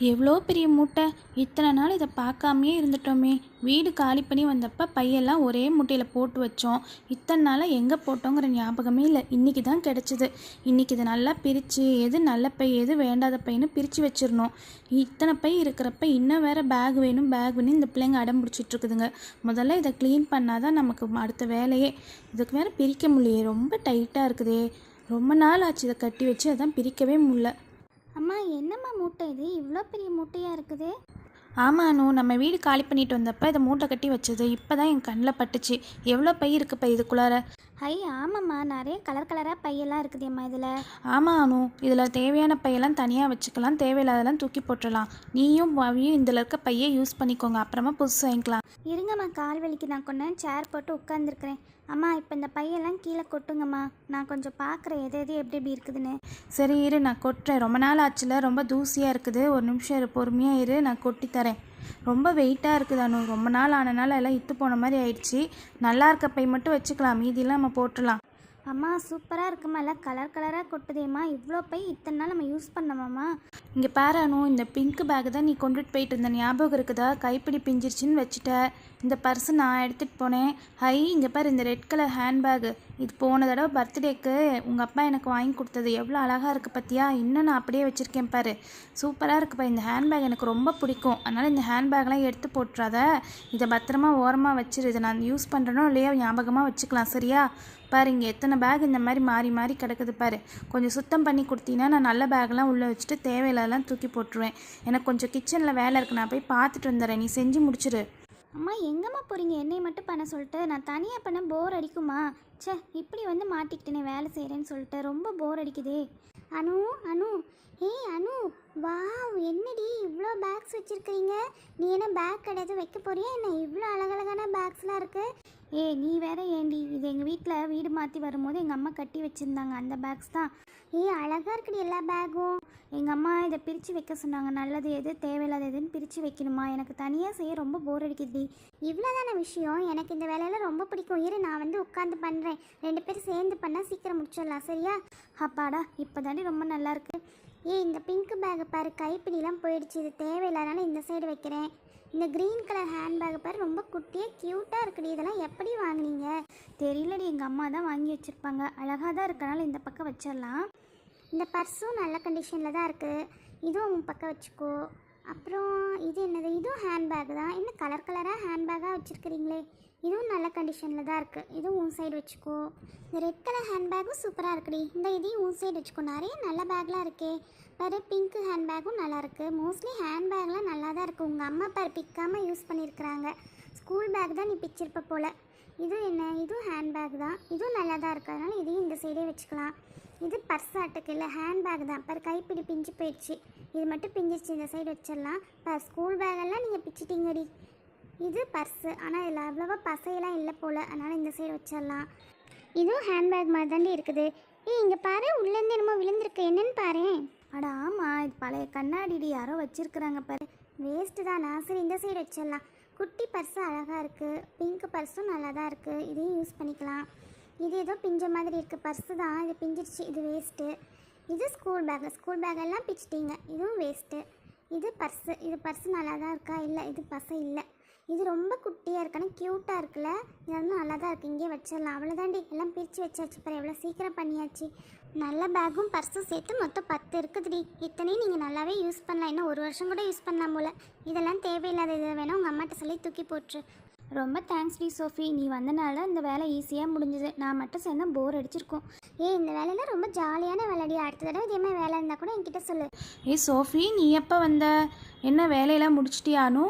எவ்வளோ பெரிய மூட்டை! இத்தனை நாள் இதை பார்க்காமையே இருந்துட்டோமே! வீடு காலி பண்ணி வந்தப்போ பையெல்லாம் ஒரே மூட்டையில் போட்டு வச்சோம். இத்தனை நாளாக எங்கே போட்டோங்கிற ஞாபகமே இல்லை. இன்றைக்கி தான் கிடச்சிது. இன்றைக்கி இதை நல்லா பிரித்து எது நல்ல பை எது வேண்டாத பையன்னு பிரித்து வச்சிடணும். இத்தனை பை இருக்கிறப்ப இன்னும் வேறு பேக் வேணும் பேக் வேணும் இந்த பிள்ளைங்க அடம் பிடிச்சிட்ருக்குதுங்க. முதல்ல இதை க்ளீன் பண்ணால் தான் நமக்கு அடுத்த வேலையே. இதுக்கு வேறு பிரிக்க முடியலையே, ரொம்ப டைட்டாக இருக்குதே. ரொம்ப நாள் ஆச்சு இதை கட்டி வச்சு, அதான் பிரிக்கவே முடியல. அம்மா, என்னம்மா மூட்டை இது? இவ்வளோ பெரிய மூட்டையாக இருக்குது. ஆமாண்ணு, நம்ம வீடு காலி பண்ணிட்டு வந்தப்போ இதை மூட்டை கட்டி வச்சது. இப்போ தான் என் கண்ணில் பட்டுச்சு. எவ்வளோ பை இருக்குப்பா இதுக்குள்ளார? ஐ ஆமாம்மா, நிறைய கலர் கலராக பையெல்லாம் இருக்குதேம்மா இதில். ஆமாண்ணு, இதில் தேவையான பையெல்லாம் தனியாக வச்சுக்கலாம், தேவையில்லாதெல்லாம் தூக்கி போட்டுடலாம். நீயும் பாவியும் இதில் இருக்க பையை யூஸ் பண்ணிக்கோங்க, அப்புறமா புதுசு வாங்கிக்கலாம். இருங்கம்மா, கால் வலிக்கு நான் கொஞ்சம் சேர் போட்டு உட்காந்துருக்குறேன். அம்மா, இப்போ இந்த பையெல்லாம் கீழே கொட்டுங்கம்மா. நான் கொஞ்சம் பார்க்குறேன் எது எது எப்படி எப்படி இருக்குதுன்னு. சரி இரு, நான் கொட்டுறேன். ரொம்ப நாள் ஆச்சுல, ரொம்ப தூசியாக இருக்குது. ஒரு நிமிஷம் இரு, பொறுமையாக இரு, நான் கொட்டி தரேன். ரொம்ப வெயிட்டாக இருக்குது அனு. ரொம்ப நாள் ஆனனால எல்லாம் இத்து போன மாதிரி ஆயிடுச்சு. நல்லா இருக்க பை மட்டும் வச்சுக்கலாம், மீதியெல்லாம் நம்ம போட்டுடலாம். அம்மா, சூப்பராக இருக்குமா, எல்லாம் கலர் கலராக கொட்டுதேம்மா. இவ்வளோ பை இத்தனை நாள் நம்ம யூஸ் பண்ணோமாம்மா? இங்கே பாரு அனு, இந்த பிங்க் பேக் தான் நீ கொண்டுட்டு போயிட்டு இருந்த, ஞாபகம் இருக்குதா? கைப்பிடி பிஞ்சிருச்சுன்னு வச்சுட்ட. இந்த பர்ஸு நான் எடுத்துகிட்டு போனேன். ஹை, இங்கே பாரு, இந்த ரெட் கலர் ஹேண்ட்பேக்கு. இது போன தடவை பர்த்டேக்கு உங்கள் அப்பா எனக்கு வாங்கி கொடுத்தது. எவ்வளோ அழகாக இருக்குது பார்த்தியா? இன்னும் நான் அப்படியே வச்சுருக்கேன் பாரு. சூப்பராக இருக்குப்பா. இந்த ஹேண்ட்பேக் எனக்கு ரொம்ப பிடிக்கும். அதனால் இந்த ஹேண்ட்பேக்லாம் எடுத்து போட்டுறாத. இதை பத்திரமா ஓரமாக வச்சிரு. இதை நான் யூஸ் பண்ணுறனோ இல்லையோ ஞாபகமாக வச்சுக்கலாம், சரியா? பாரு, இங்கே எத்தனை பேக் இந்த மாதிரி மாறி மாறி கிடக்குது பாரு. கொஞ்சம் சுத்தம் பண்ணி கொடுத்தீங்கன்னா நான் நல்ல பேக்கெலாம் உள்ளே வச்சுட்டு தேவையில்லாம் தூக்கி போட்டுருவேன். எனக்கு கொஞ்சம் கிச்சனில் வேலை இருக்குது, நான் போய் பார்த்துட்டு வந்துடுறேன். நீ செஞ்சு முடிச்சிரு. அம்மா, எங்கம்மா போகிறீங்க? என்னை மட்டும் பண்ண சொல்லிட்டு. நான் தனியாக பண்ண போர் அடிக்குமா? சே, இப்படி வந்து மாட்டிக்கிட்டேனே வேலை செய்கிறேன்னு சொல்லிட்டு. ரொம்ப போர் அடிக்குதே. அனு, அனு, ஏய் அனு, வாவ், என்னடி இவ்வளோ பேக்ஸ் வச்சுருக்கிறீங்க? நீ என்ன பேக் கிடையாது வைக்க போறியா என்ன? இவ்வளோ அழகழகான பேக்ஸ்லாம் இருக்குது. நீ வேற ஏண்டி, இது எங்கள் வீட்டில் வீடு மாற்றி வரும்போது எங்கள் அம்மா கட்டி வச்சுருந்தாங்க, அந்த பேக்ஸ் தான். அழகாக இருக்குடி எல்லா பேக்கும். எங்கள் அம்மா இதை பிரித்து வைக்க சொன்னாங்க. நல்லது எது தேவையில்லாத எதுன்னு பிரித்து வைக்கணுமா? எனக்கு தனியாக செய்ய ரொம்ப போர் அடிக்குதுடி. இவ்வளோதான விஷயம். எனக்கு இந்த வேலையெல்லாம் ரொம்ப பிடிக்கும். இரு, நான் வந்து உட்காந்து பண்ணுறேன். 2 பேரும் சேர்ந்து பண்ணால் சீக்கிரம் முடிச்சிடலாம், சரியா? அப்பாடா, இப்போ தாண்டி ரொம்ப நல்லாயிருக்கு. இந்த பிங்க் பேக்கை பாரு, கைப்பிடிலாம் போயிடுச்சு. இது தேவையில்லாதனால இந்த சைடு வைக்கிறேன். இந்த க்ரீன் கலர் ஹேண்ட்பேக்கை பாரு, ரொம்ப குட்டியாக க்யூட்டாக இருக்குடி. இதெல்லாம் எப்படி வாங்கினீங்க? தெரியலடி, எங்கள் அம்மா தான் வாங்கி வச்சுருப்பாங்க. அழகாக தான் இருக்கனால இந்த பக்கம் வச்சிடலாம். இந்த பர்ஸும் நல்ல கண்டிஷனில் தான் இருக்குது. இதுவும் உன் பக்கம் வச்சுக்கோ. அப்புறம் இது என்னது? இதுவும் ஹேண்ட்பேக் தான். என்ன கலர் கலராக ஹேண்ட்பேக்காக வச்சுருக்கிறீங்களே. இதுவும் நல்ல கண்டிஷனில் தான் இருக்குது. இதுவும் உன் சைடு வச்சுக்கோ. இந்த ரெட் கலர் ஹேண்ட்பேக்கும் சூப்பராக இருக்குடி. இந்த இதையும் உன் சைடு வச்சுக்கோ. நிறைய நல்ல பேக்லாம் இருக்கே. பாரு, பிங்க் ஹேண்ட்பேக்கும் நல்லாயிருக்கு. மோஸ்ட்லி ஹேண்ட்பேக்லாம் நல்லா தான் இருக்குது. உங்கள் அம்மா பாரு பிக்காமல் யூஸ் பண்ணியிருக்கிறாங்க. ஸ்கூல் பேக் தான் நீ பிச்சிருப்ப போல். இது என்ன? இதுவும் ஹேண்ட்பேக் தான். இதுவும் நல்லா தான் இருக்குது. அதனால் இதையும் இந்த சைடே வச்சுக்கலாம். இது பர்ஸ் ஆட்டுக்கு இல்லை, ஹேண்ட்பேக் தான். பாரு, கைப்பிடி பிஞ்சு போயிடுச்சு. இது மட்டும் பிஞ்சிருச்சு, இந்த சைடு வச்சிடலாம். பாரு, ஸ்கூல் பேக்கெல்லாம் நீங்கள் பிச்சிட்டிங்கடி. இது பர்ஸு, ஆனால் இதில் அவ்வளோவா பசையெல்லாம் இல்லை போல், அதனால் இந்த சைடு வச்சிடலாம். இதுவும் ஹேண்ட்பேக் மாதிரி தாண்டி இருக்குது. இங்கே பாரு, உள்ளேருந்து என்னமோ விழுந்திருக்கு. என்னன்னு பாரு. அட ஆமாம், இது பழைய கண்ணாடிடி, யாரோ வச்சுருக்குறாங்க பாரு. வேஸ்ட்டு தானா? சரி, இந்த சைடு வச்சிடலாம். குட்டி பர்ஸு அழகாக இருக்குது. பிங்க் பர்ஸும் நல்லா தான் இருக்குது. இதையும் யூஸ் பண்ணிக்கலாம். இது ஏதோ பிஞ்ச மாதிரி இருக்குது. பர்ஸு தான், இது பிஞ்சிருச்சு. இது வேஸ்ட்டு. இது ஸ்கூல் பேக்கு. ஸ்கூல் பேக்கெல்லாம் பிச்சிட்டிங்க. இதுவும் வேஸ்ட்டு. இது பர்ஸு. இது பர்ஸு நல்லா தான் இருக்கா? இல்லை, இது பர்ஸு இல்லை. இது ரொம்ப குட்டியாக இருக்கானே, க்யூட்டாக இருக்குல்ல. இது வந்து நல்லா தான் இருக்குது. இங்கே வச்சிடலாம். அவ்வளோதாண்டி, எல்லாம் பிரித்து வச்சாச்சு பாரு. எவ்வளோ சீக்கிரம் பண்ணியாச்சு. நல்ல பேக்கும் பர்ஸும் சேர்த்து மொத்தம் 10 இருக்குதுடி. இத்தனையும் நீங்கள் நல்லாவே யூஸ் பண்ணலாம். இன்னும் 1 வருஷம் கூட யூஸ் பண்ணலாம் போல். இதெல்லாம் தேவையில்லாத இதை வேணால் உங்கள் அம்மாட்ட சொல்லி தூக்கி போட்டுரு. ரொம்ப தேங்க்ஸ் டி சோஃபி. நீ வந்தனால இந்த வேலை ஈஸியாக முடிஞ்சுது. நான் மட்டும் சேர்ந்தா போர் அடிச்சிருக்கோம். இந்த வேலையெல்லாம் ரொம்ப ஜாலியான வேலைடி. அடுத்த தடவை இதே மாதிரி வேலை இருந்தால் கூட என்கிட்ட சொல்லு. சோஃபி, நீ எப்போ வந்த? என்ன வேலையெல்லாம் முடிச்சிட்டியானு?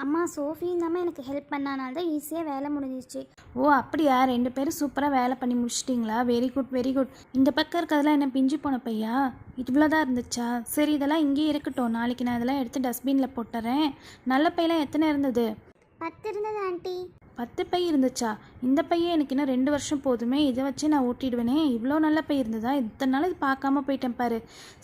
அம்மா, சோஃபி இந்தாமல் எனக்கு ஹெல்ப் பண்ணனால தான் ஈஸியாக வேலை முடிஞ்சிச்சு. ஓ அப்படியா? 2 பேரும் சூப்பராக வேலை பண்ணி முடிச்சிட்டிங்களா? Very good very good. இந்த பக்கம் இருக்கிறதெல்லாம் என்ன பிஞ்சு போன பையா? இவ்வளோதான் இருந்துச்சா? சரி, இதெல்லாம் இங்கேயே இருக்கட்டும். நாளைக்கு நான் இதெல்லாம் எடுத்து டஸ்ட்பினில் போட்டுறேன். நல்ல பையெல்லாம் எத்தனை இருந்தது? 10 இருந்தது ஆண்டி. 10 பை இருந்துச்சா? இந்த பையன் எனக்கு இன்னும் 2 வருஷம் போதுமே. இதை வச்சு நான் ஓட்டிடுவேனே. இவ்வளோ நல்ல பை இருந்ததா? இத்தனை நாள் இது பார்க்காம போயிட்டேன் பாரு.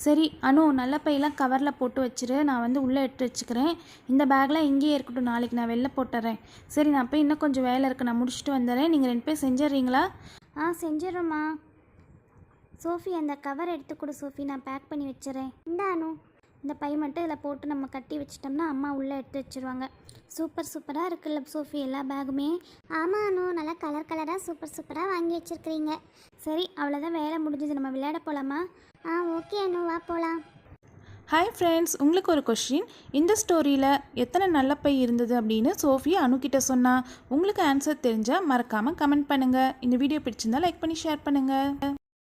சரி அனு, நல்ல பையெல்லாம் கவரில் போட்டு வச்சிரு. நான் வந்து உள்ளே எடுத்து வச்சுக்கிறேன். இந்த பேக்லாம் இங்கேயே இருக்கட்டும். நாளைக்கு நான் வெளில போட்டுறேன். சரி, நான் போய் இன்னும் கொஞ்சம் வேலை இருக்குது, நான் முடிச்சுட்டு வந்துடுறேன். நீங்கள் 2 பேர் செஞ்சிட்றீங்களா? செஞ்சிடறோம்மா. சோஃபி, அந்த கவர் எடுத்து கொடு சோஃபி, நான் பேக் பண்ணி வச்சுறேன். இந்த அனு, இந்த பை மட்டும் இதில் போட்டு நம்ம கட்டி வச்சிட்டோம்னா அம்மா உள்ளே எடுத்து வச்சிருவாங்க. சூப்பராக இருக்குல்ல சோஃபி எல்லா பேகுமே. ஆமாம் அனு, நல்லா கலராக சூப்பராக வாங்கி வச்சுருக்கிறீங்க. சரி, அவ்வளோதான், வேலை முடிஞ்சது. நம்ம விளையாட போகலாமா? ஓகே அனு, வா போகலாம். ஹாய் ஃப்ரெண்ட்ஸ், உங்களுக்கு ஒரு கொஸ்டின். இந்த ஸ்டோரியில் எத்தனை நல்ல பை இருந்தது அப்படின்னு சோஃபி அனுக்கிட்ட சொன்னா. உங்களுக்கு ஆன்சர் தெரிஞ்சால் மறக்காமல் கமெண்ட் பண்ணுங்கள். இந்த வீடியோ பிடிச்சிருந்தா லைக் பண்ணி ஷேர் பண்ணுங்கள்.